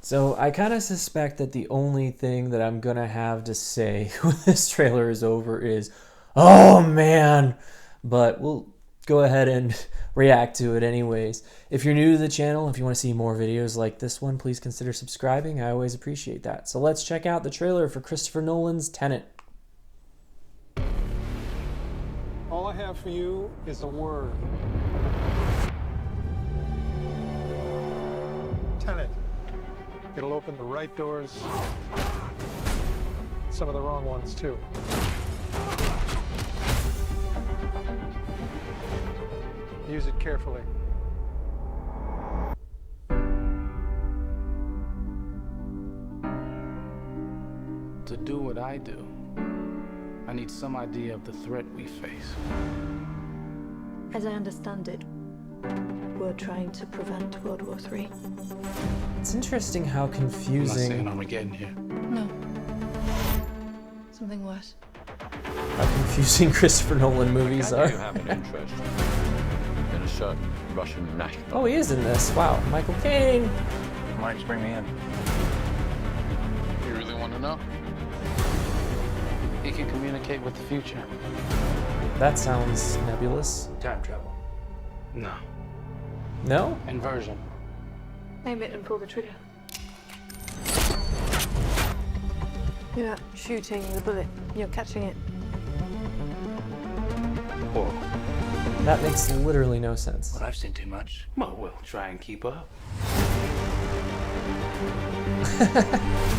So I kind of suspect that the only thing that I'm gonna have to say when this trailer is over is, "Oh man!" But we'll go ahead and react to it anyways. If you're new to the channel, if you want to see more videos like this one, please consider subscribing. I always appreciate that. So let's check out the trailer for Christopher Nolan's Tenet. All I have for you is a word. Tenet. It'll open the right doors, some of the wrong ones too. Use it carefully. To do what I do, I need some idea of the threat we face. As I understand it, we're trying to prevent World War III. It's interesting how I'm not saying confusing Armageddon here. No. Something worse. Christopher Nolan movies You are. have an interest in a certain Russian national. Oh, he is in this. Wow, Michael Caine. Why don't you bring me in? You really want to know? He can communicate with the future. That sounds nebulous. Time travel. No. No? Inversion. Aim it and pull the trigger. You're not shooting the bullet, you're catching it. Whoa. That makes literally no sense. But I've seen too much. Well, we'll try and keep up.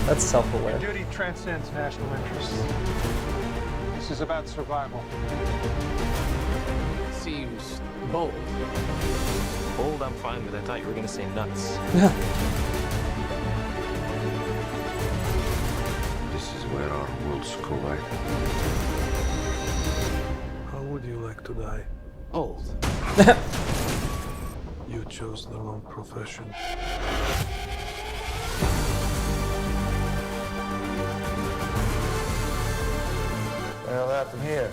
That's self-aware. Duty transcends national interests. This is about survival. Seems bold. Bold, I'm fine with. I thought you were gonna say nuts. This is where our worlds collide. How would you like to die? Old. You chose the wrong profession. Where will that from here?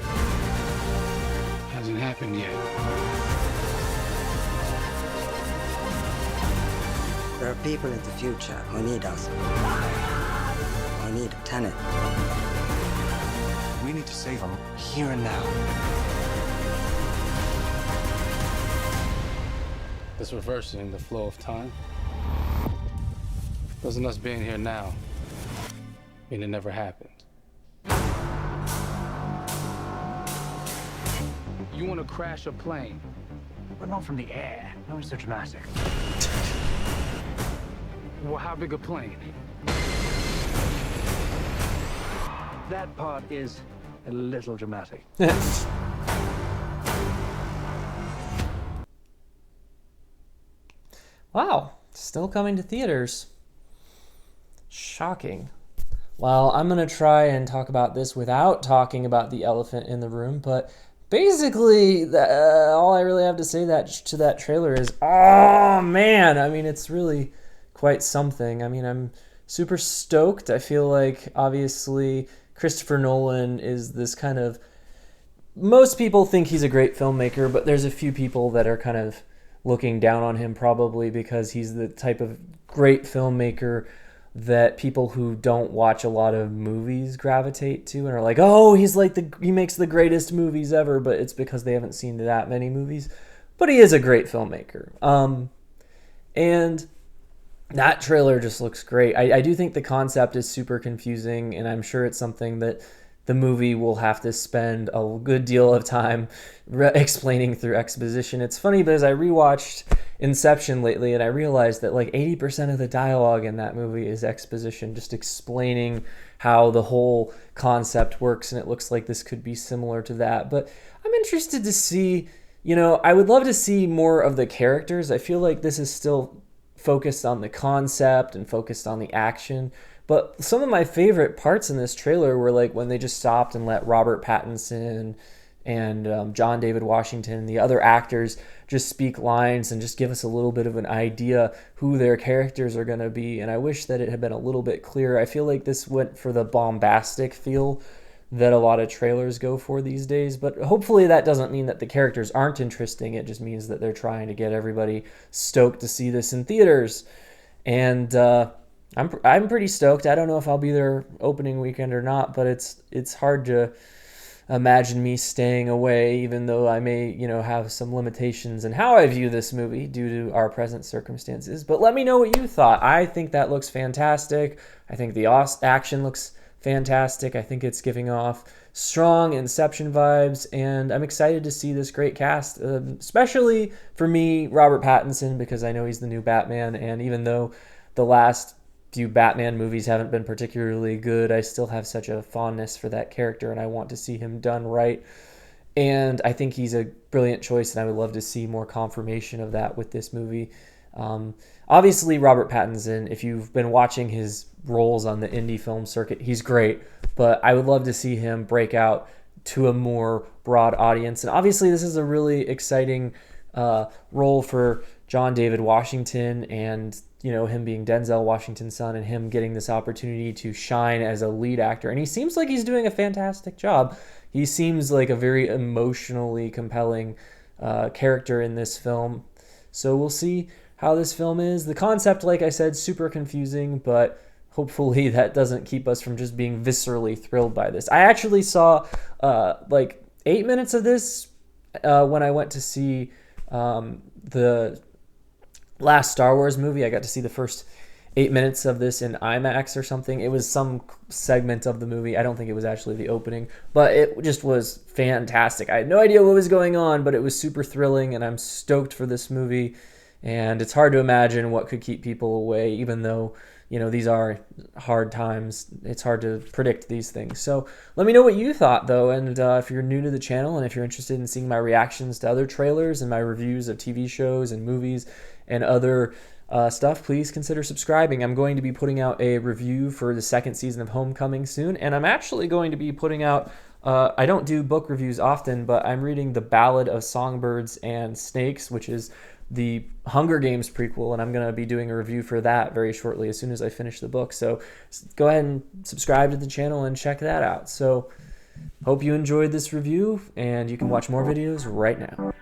Hasn't happened yet. There are people in the future who need us. Who need Tenet. We need to save them here and now. This reversing the flow of time. Doesn't us being here now mean it never happened? You want to crash a plane, but not from the air. No, it's so dramatic. Well, how big a plane? That part is a little dramatic. Wow, still coming to theaters. Shocking. Well, I'm going to try and talk about this without talking about the elephant in the room, but basically, all I really have to say to that trailer is, oh man, I mean, it's really quite something. I mean, I'm super stoked. I feel like, obviously, Christopher Nolan is this kind of, most people think he's a great filmmaker, but there's a few people that are kind of looking down on him probably because he's the type of great filmmaker that people who don't watch a lot of movies gravitate to and are like, oh, he makes the greatest movies ever, but it's because they haven't seen that many movies. But he is a great filmmaker. And that trailer just looks great. I do think the concept is super confusing, and I'm sure it's something that the movie will have to spend a good deal of time explaining through exposition. It's funny because I rewatched Inception lately and I realized that like 80% of the dialogue in that movie is exposition, just explaining how the whole concept works, and it looks like this could be similar to that. But I'm interested to see, I would love to see more of the characters. I feel like this is still focused on the concept and focused on the action. But some of my favorite parts in this trailer were like when they just stopped and let Robert Pattinson and John David Washington and the other actors just speak lines and just give us a little bit of an idea who their characters are going to be. And I wish that it had been a little bit clearer. I feel like this went for the bombastic feel that a lot of trailers go for these days. But hopefully that doesn't mean that the characters aren't interesting. It just means that they're trying to get everybody stoked to see this in theaters. And I'm pretty stoked. I don't know if I'll be there opening weekend or not, but it's hard to imagine me staying away, even though I may, have some limitations in how I view this movie due to our present circumstances. But let me know what you thought. I think that looks fantastic. I think the action looks fantastic. I think it's giving off strong Inception vibes, and I'm excited to see this great cast, especially for me, Robert Pattinson, because I know he's the new Batman, and even though the last few Batman movies haven't been particularly good, I still have such a fondness for that character, and I want to see him done right. And I think he's a brilliant choice, and I would love to see more confirmation of that with this movie. Obviously, Robert Pattinson, if you've been watching his roles on the indie film circuit, he's great, but I would love to see him break out to a more broad audience. And obviously, this is a really exciting role for John David Washington, and him being Denzel Washington's son, and him getting this opportunity to shine as a lead actor. And he seems like he's doing a fantastic job. He seems like a very emotionally compelling character in this film. So we'll see how this film is. The concept, like I said, super confusing, but hopefully that doesn't keep us from just being viscerally thrilled by this. I actually saw like 8 minutes of this when I went to see the last Star Wars movie. I got to see the first 8 minutes of this in IMAX or something. It was some segment of the movie. I don't think it was actually the opening, but it just was fantastic. I had no idea what was going on, but it was super thrilling, and I'm stoked for this movie. And it's hard to imagine what could keep people away, even though, these are hard times. It's hard to predict these things. So let me know what you thought, though. And if you're new to the channel, and if you're interested in seeing my reactions to other trailers and my reviews of TV shows and movies and other stuff, please consider subscribing. I'm going to be putting out a review for the second season of Homecoming soon, and I'm actually going to be putting out, I don't do book reviews often, but I'm reading The Ballad of Songbirds and Snakes, which is the Hunger Games prequel, and I'm going to be doing a review for that very shortly as soon as I finish the book. So go ahead and subscribe to the channel and check that out. So hope you enjoyed this review, and you can watch more videos right now.